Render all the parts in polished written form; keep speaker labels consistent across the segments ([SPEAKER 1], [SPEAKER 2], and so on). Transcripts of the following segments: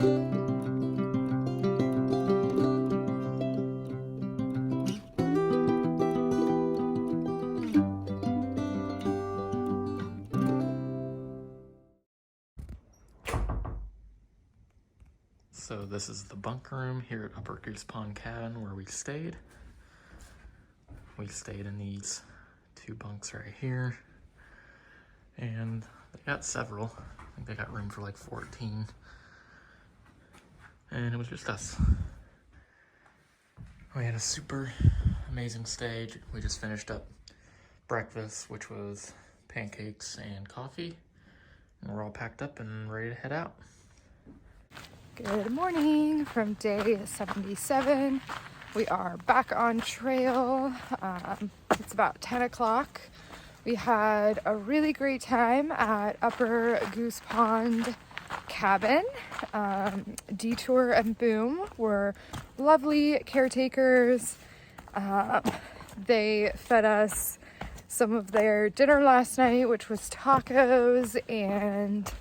[SPEAKER 1] So this is the bunk room here at Upper Goose Pond Cabin where we stayed. We stayed in these 2 bunks right here. And they got several. I think they got room for like 14. And it was just us. We had a super amazing stay. We just finished up breakfast, which was pancakes and coffee. And we're all packed up and ready to head out.
[SPEAKER 2] Good morning from day 77. We are back on trail. It's about 10 o'clock. We had a really great time at Upper Goose Pond Cabin. Detour and Boom were lovely caretakers. They fed us some of their dinner last night, which was tacos, and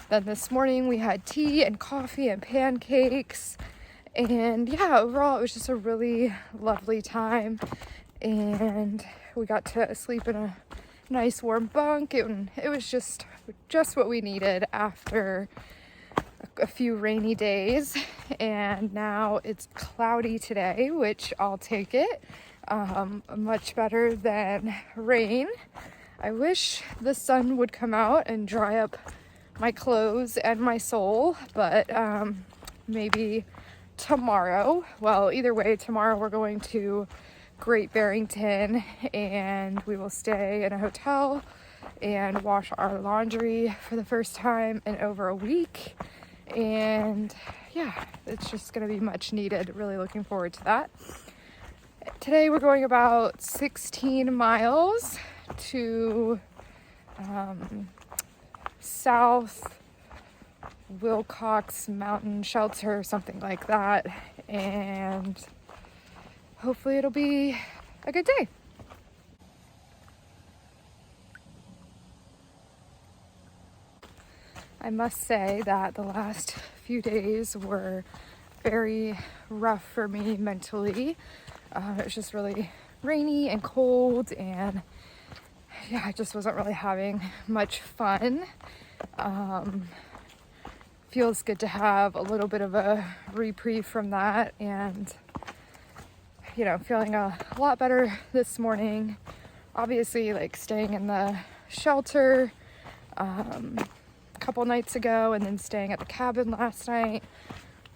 [SPEAKER 2] then this morning we had tea and coffee and pancakes. And yeah, overall it was just a really lovely time. And we got to sleep in a nice warm bunk. It was just what we needed after a few rainy days. And now it's cloudy today, which I'll take it. Much better than rain. I wish the sun would come out and dry up my clothes and my soul, but maybe tomorrow. Well, either way, tomorrow we're going to Great Barrington and we will stay in a hotel and wash our laundry for the first time in over a week. And yeah, it's just gonna be much needed. Really looking forward to that. Today we're going about 16 miles to South Wilcox Mountain Shelter, something like that, and hopefully it'll be a good day. I must say that the last few days were very rough for me mentally. It was just really rainy and cold, and yeah, I just wasn't really having much fun. Feels good to have a little bit of a reprieve from that, and you know, feeling a lot better this morning. Obviously, like staying in the shelter a couple nights ago and then staying at the cabin last night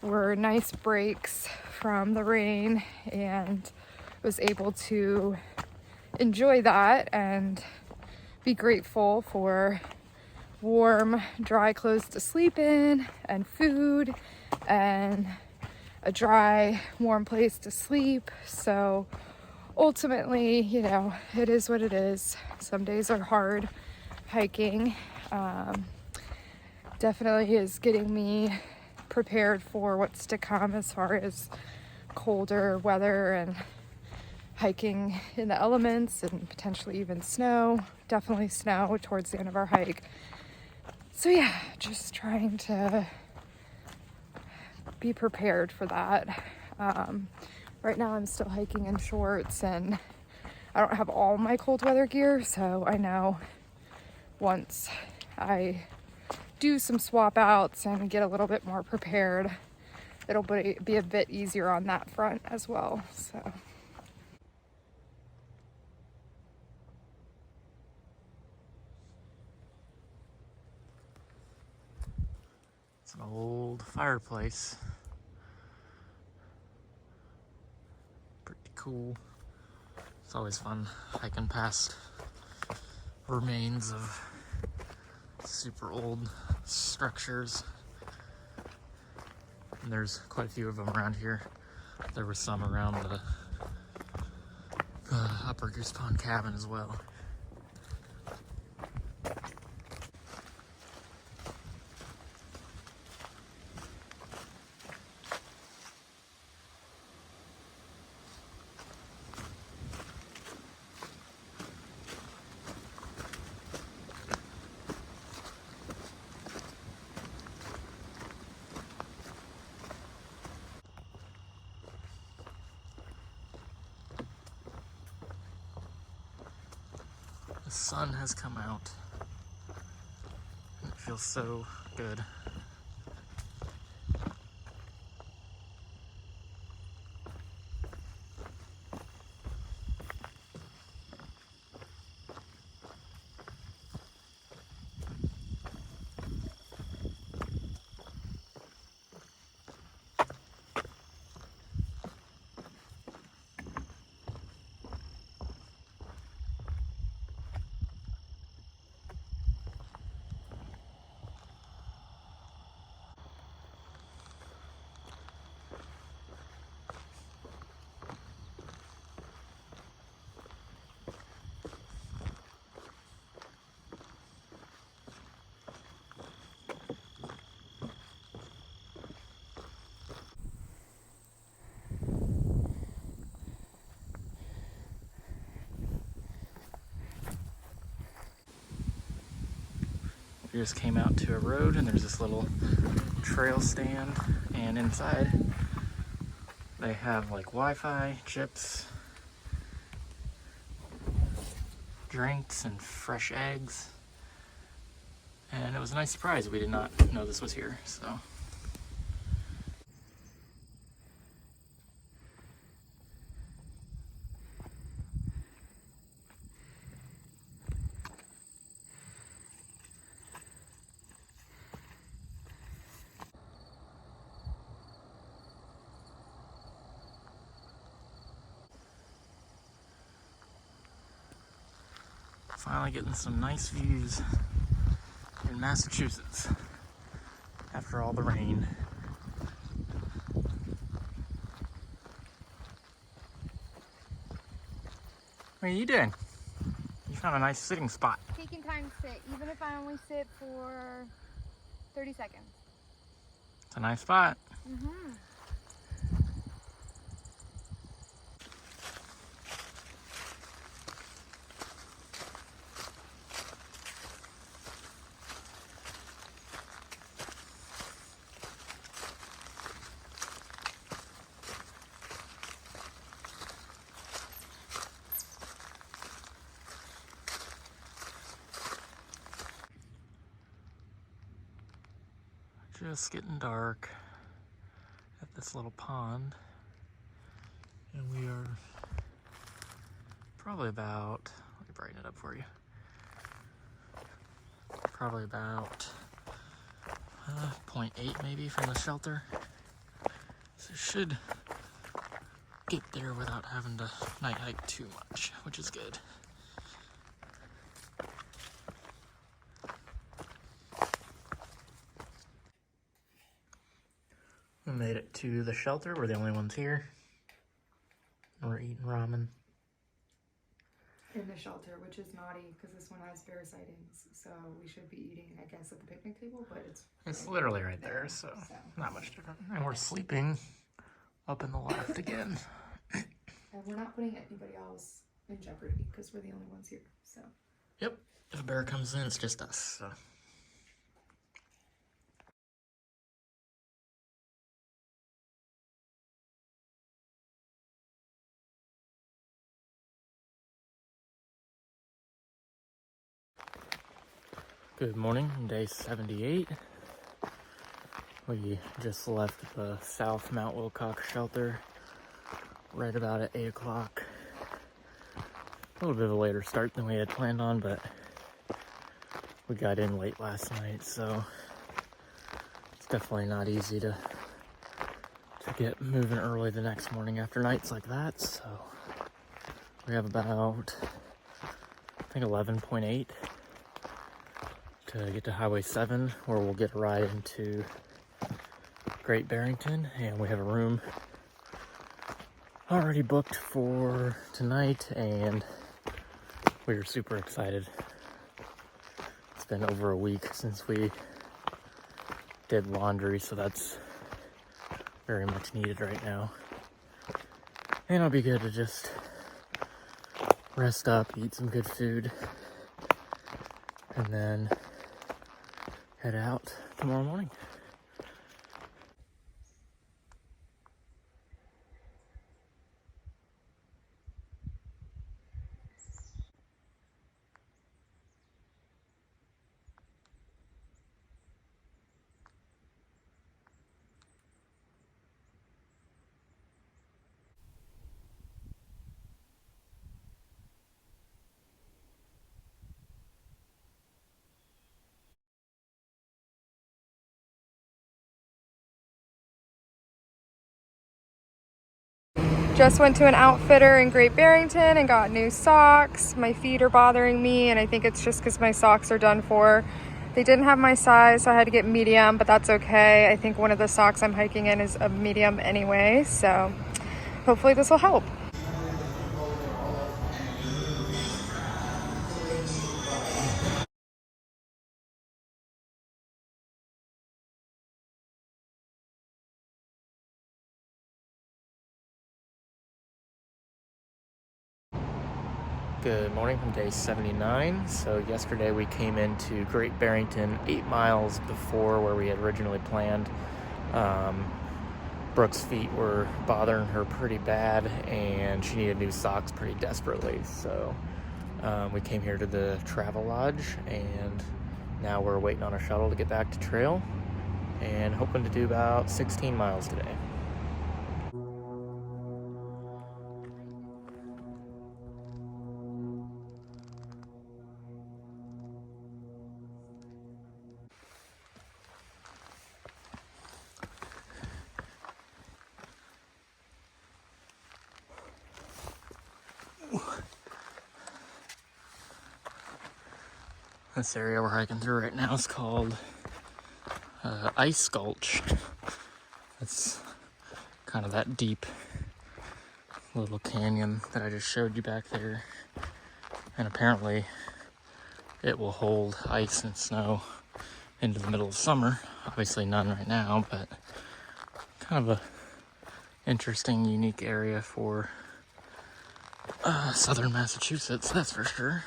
[SPEAKER 2] were nice breaks from the rain, and was able to enjoy that and be grateful for warm, dry clothes to sleep in, and food, and a dry, warm place to sleep. So ultimately, you know, it is what it is. Some days are hard hiking. Definitely is getting me prepared for what's to come as far as colder weather and hiking in the elements and potentially even snow. Definitely snow towards the end of our hike. So yeah, just trying to be prepared for that. Right now I'm still hiking in shorts and I don't have all my cold weather gear, so I know once I do some swap outs and get a little bit more prepared, it'll be a bit easier on that front as well. So
[SPEAKER 1] It's an old fireplace. Pretty cool. It's always fun hiking past remains of super old structures. And there's quite a few of them around here. There were some around the Upper Goose Pond cabin as well. sun has come out. It feels so good. We just came out to a road and there's this little trail stand, and inside they have like Wi-Fi, chips, drinks, and fresh eggs. And it was a nice surprise. We did not know this was here, so. Finally getting some nice views in Massachusetts after all the rain. What are you doing? You found a nice sitting spot.
[SPEAKER 2] Taking time to sit, even if I only sit for 30 seconds.
[SPEAKER 1] It's a nice spot.
[SPEAKER 2] Mm-hmm.
[SPEAKER 1] Just getting dark at this little pond, and we are probably about, let me brighten it up for you, probably about 0.8 maybe from the shelter, so should get there without having to night hike too much, which is good. We made it to the shelter. We're the only ones here. We're eating ramen.
[SPEAKER 2] In the shelter, which is naughty because this one has bear sightings, so we should be eating, I guess, at the picnic table, but
[SPEAKER 1] It's literally right there, so not much different. And we're sleeping up in the loft again.
[SPEAKER 2] And we're not putting anybody else in jeopardy because we're the only ones here, so.
[SPEAKER 1] Yep, if a bear comes in, it's just us, so. Good morning, day 78. We just left the South Mount Wilcox shelter right about at 8 o'clock. A little bit of a later start than we had planned on, but we got in late last night, so it's definitely not easy to get moving early the next morning after nights like that. So we have about, I think, 11.8 to get to Highway 7, where we'll get a ride into Great Barrington, and we have a room already booked for tonight, and we are super excited. It's been over a week since we did laundry, so that's very much needed right now. And it'll be good to just rest up, eat some good food, and then head out tomorrow morning.
[SPEAKER 2] Just went to an outfitter in Great Barrington and got new socks. My feet are bothering me, and I think it's just because my socks are done for. They didn't have my size, so I had to get medium, but that's okay. I think one of the socks I'm hiking in is a medium anyway, so hopefully this will help.
[SPEAKER 1] Good morning from day 79. So yesterday we came into Great Barrington 8 miles before where we had originally planned. Brooke's feet were bothering her pretty bad and she needed new socks pretty desperately. So we came here to the travel lodge and now we're waiting on a shuttle to get back to trail and hoping to do about 16 miles today. This area we're hiking through right now is called Ice Gulch. It's kind of that deep little canyon that I just showed you back there. And apparently it will hold ice and snow into the middle of summer. Obviously none right now, but kind of a interesting, unique area for southern Massachusetts, that's for sure.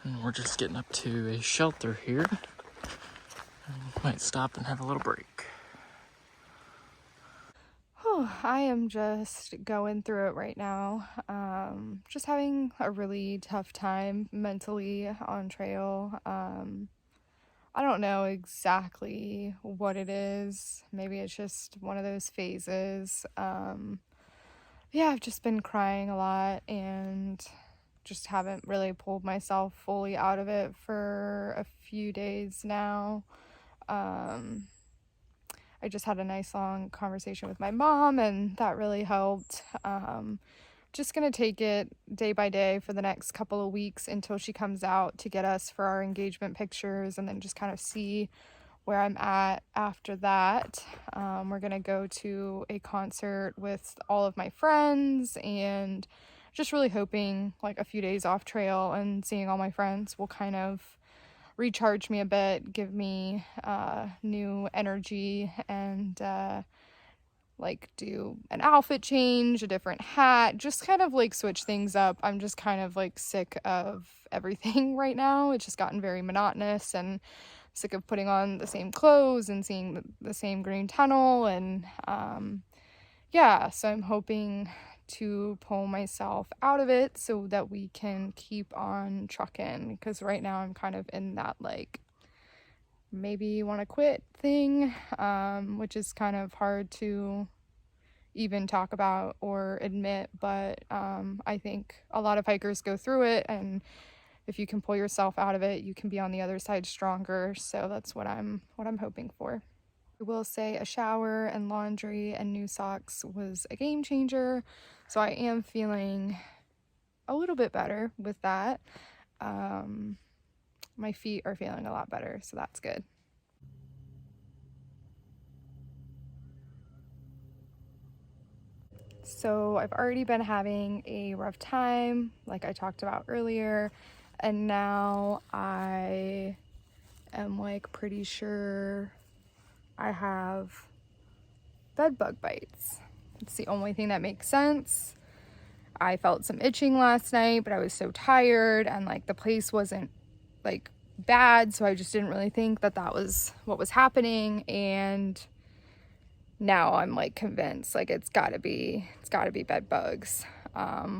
[SPEAKER 1] And we're just getting up to a shelter here. Might stop and have a little break.
[SPEAKER 2] Oh, I am just going through it right now. Just having a really tough time mentally on trail. I don't know exactly what it is. Maybe it's just one of those phases. Yeah, I've just been crying a lot and just haven't really pulled myself fully out of it for a few days now. I just had a nice long conversation with my mom and that really helped. Just gonna take it day by day for the next couple of weeks until she comes out to get us for our engagement pictures and then just kind of see where I'm at after that. We're gonna go to a concert with all of my friends and just really hoping like a few days off trail and seeing all my friends will kind of recharge me a bit, give me new energy, and like do an outfit change, a different hat, just kind of like switch things up. I'm just kind of like sick of everything right now. It's just gotten very monotonous and sick of putting on the same clothes and seeing the same green tunnel. And yeah, so I'm hoping to pull myself out of it so that we can keep on trucking, because right now I'm kind of in that like maybe want to quit thing, which is kind of hard to even talk about or admit, but I think a lot of hikers go through it, and if you can pull yourself out of it, you can be on the other side stronger. So that's what I'm hoping for. I will say a shower and laundry and new socks was a game changer, so I am feeling a little bit better with that. My feet are feeling a lot better, so that's good. So I've already been having a rough time, like I talked about earlier, and now I am like pretty sure I have bed bug bites. It's the only thing that makes sense. I felt some itching last night, but I was so tired and like the place wasn't like bad, so I just didn't really think that that was what was happening. And now I'm like convinced like it's gotta be bed bugs,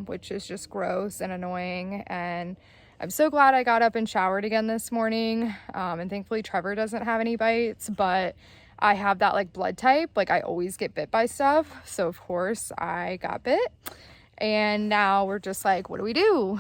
[SPEAKER 2] which is just gross and annoying. And I'm so glad I got up and showered again this morning. And thankfully Trevor doesn't have any bites, but I have that like blood type, like I always get bit by stuff. So of course I got bit. And now we're just like, what do we do?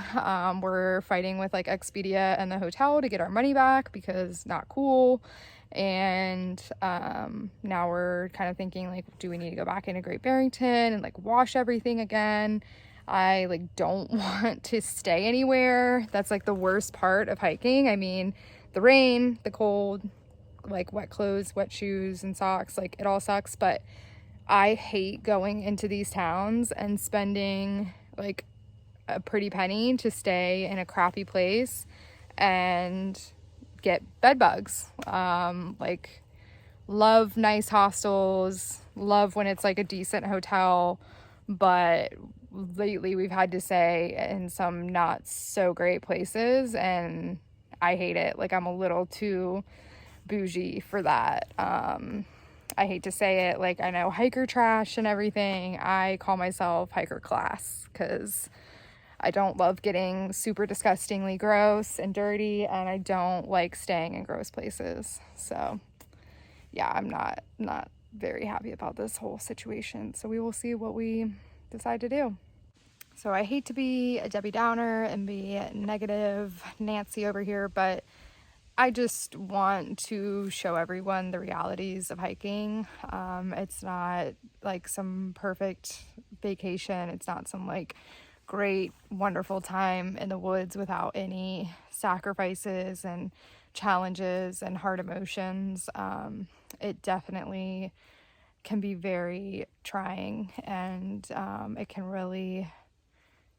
[SPEAKER 2] We're fighting with like Expedia and the hotel to get our money back because not cool. And now we're kind of thinking, like, do we need to go back into Great Barrington and like wash everything again? I like don't want to stay anywhere. That's like the worst part of hiking. I mean, the rain, the cold, like wet clothes, wet shoes and socks, like it all sucks. But I hate going into these towns and spending like a pretty penny to stay in a crappy place and get bed bugs. Like, love nice hostels, love when it's like a decent hotel, but lately we've had to stay in some not so great places and I hate it. Like, I'm a little too bougie for that. I hate to say it, like, I know hiker trash and everything. I call myself hiker class because I don't love getting super disgustingly gross and dirty, and I don't like staying in gross places. So yeah, I'm not very happy about this whole situation. So we will see what we decide to do. So I hate to be a Debbie Downer and be negative Nancy over here, but I just want to show everyone the realities of hiking. It's not like some perfect vacation. It's not some like great, wonderful time in the woods without any sacrifices and challenges and hard emotions. It definitely can be very trying, and it can really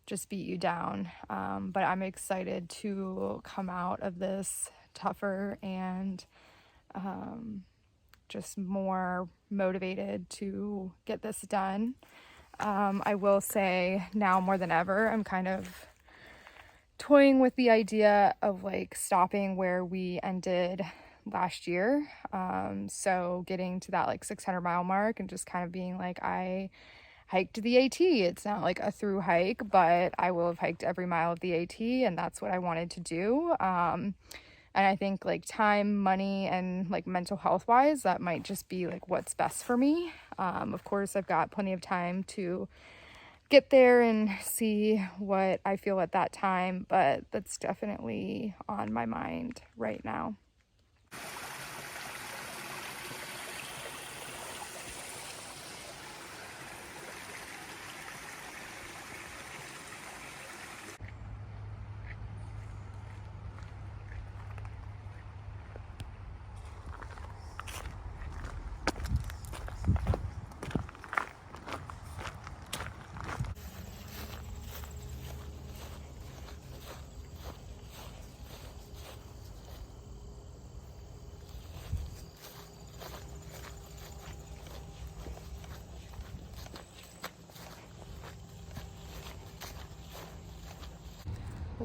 [SPEAKER 2] just beat you down. But I'm excited to come out of this tougher and just more motivated to get this done. I will say now more than ever, I'm kind of toying with the idea of like stopping where we ended last year. So getting to that like 600-mile mark and just kind of being like, I hiked the AT. It's not like a through hike, but I will have hiked every mile of the AT, and that's what I wanted to do. And I think like time, money, and like mental health wise, that might just be like what's best for me. Of course, I've got plenty of time to get there and see what I feel at that time, but that's definitely on my mind right now.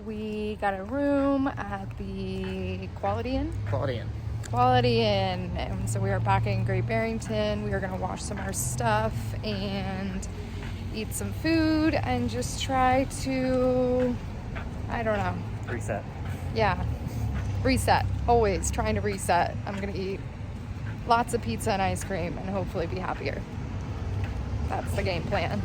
[SPEAKER 2] We got a room at the Quality Inn. And so we are back in Great Barrington. We are going to wash some of our stuff and eat some food and just try to, I don't know.
[SPEAKER 1] Reset.
[SPEAKER 2] Yeah, reset. Always trying to reset. I'm going to eat lots of pizza and ice cream and hopefully be happier. That's the game plan.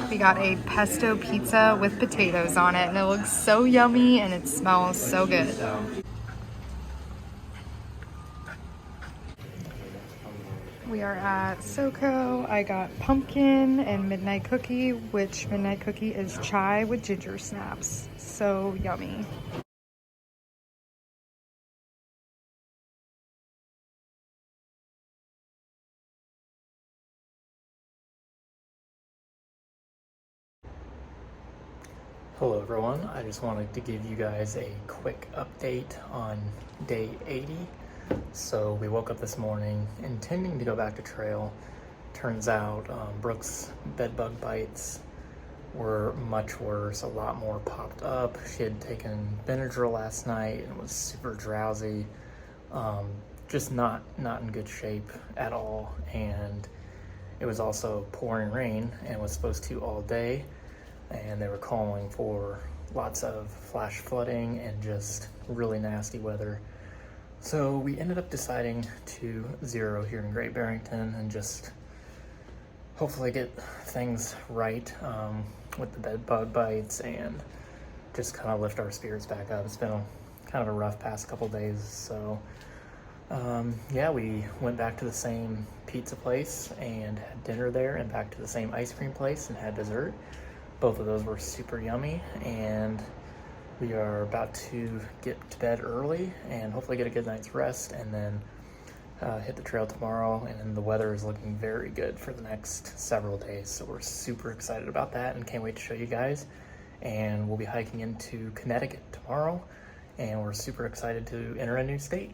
[SPEAKER 2] We got a pesto pizza with potatoes on it, and it looks so yummy and it smells so good. We are at SOBO. I got pumpkin and midnight cookie, which midnight cookie is chai with ginger snaps. So yummy.
[SPEAKER 1] Hello everyone, I just wanted to give you guys a quick update on day 80. So we woke up this morning intending to go back to trail. Turns out Brooke's bedbug bites were much worse, a lot more popped up. She had taken Benadryl last night and was super drowsy, just not in good shape at all. And it was also pouring rain and was supposed to all day. And they were calling for lots of flash flooding and just really nasty weather. So we ended up deciding to zero here in Great Barrington and just hopefully get things right with the bed bug bites and just kind of lift our spirits back up. It's been kind of a rough past couple days, so yeah, we went back to the same pizza place and had dinner there, and back to the same ice cream place and had dessert. Both of those were super yummy, and we are about to get to bed early and hopefully get a good night's rest, and then hit the trail tomorrow. And the weather is looking very good for the next several days, so we're super excited about that and can't wait to show you guys. And we'll be hiking into Connecticut tomorrow, and we're super excited to enter a new state.